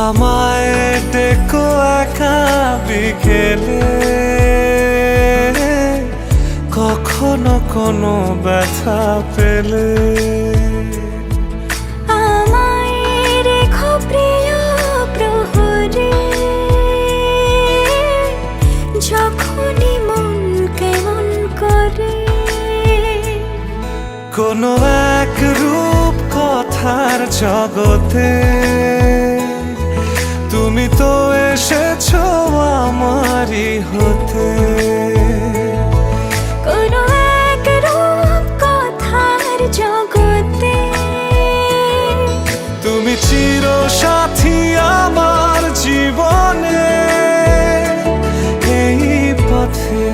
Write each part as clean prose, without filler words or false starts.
আমায় ডেকো একা বিকেলে, কখনো কোনো ব্যথা পেলে। আমায় রেখো প্রিয় প্রহরে, যখনই মন কেমন করে। কোনো এক রূপ কথার জগতে তুমি তো এসেছো আমারই হতে। কোনো এক রূপ কথার জগতে তুমি চির সাথী আমার জীবনে, এই পথে।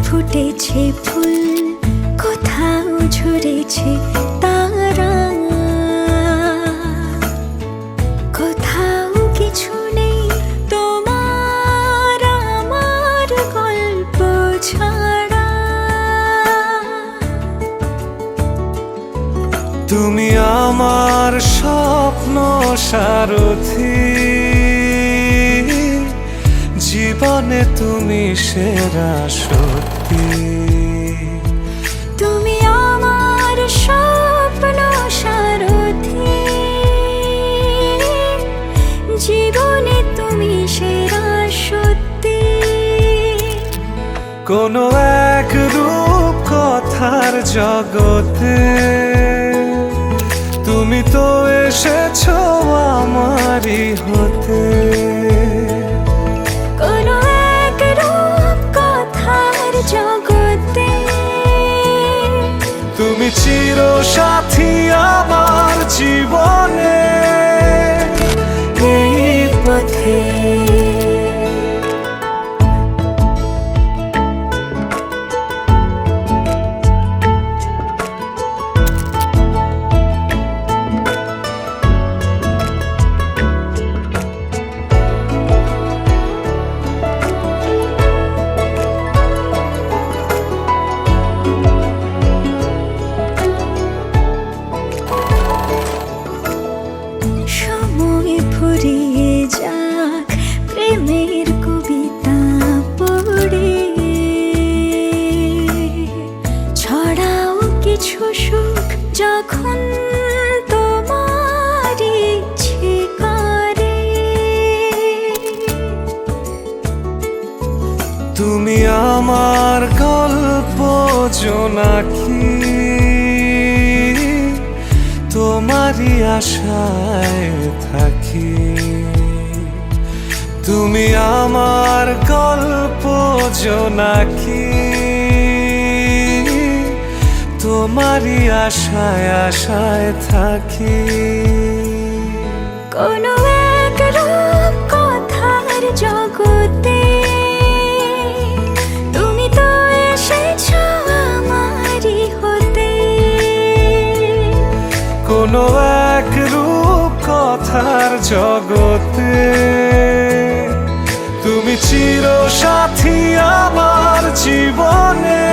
ফুটেছে ফুল, কোথাও ঝরেছে তারা, কোথাও কিছু নেই তোমার আমার গল্প ছাড়া। তুমি আমার স্বপ্ন সারথি, জীবনে তুমি সেরা সত্যি। তুমি আমার স্বপ্ন সারথি, জীবনে তুমি সেরা সত্যি। কোনো এক রূপ কথার জগতে তুমি তো এসেছো আমারই হতে। কোনো এক রূপ কথার জগতে তুমি চির সাথী আমার জীবনে, এই পথে। ফুরিয়ে যাক প্রেমের কবিতা পড়ে, ছড়াও কিছু সুখ যখন তোমার ইচ্ছে করে। তুমি আমার গল্প জোনাকি, তোমারই আশায় থাকি। তুমি আমার গল্প জোনাকি, তোমারই আশায় আশায় থাকি। কোনো এক রূপ কথার জগতে তুমি তো এসেছো আমারই হতে। কোনো এক রূপ কথার জগতে তুমি চির সাথী আমার জীবনে,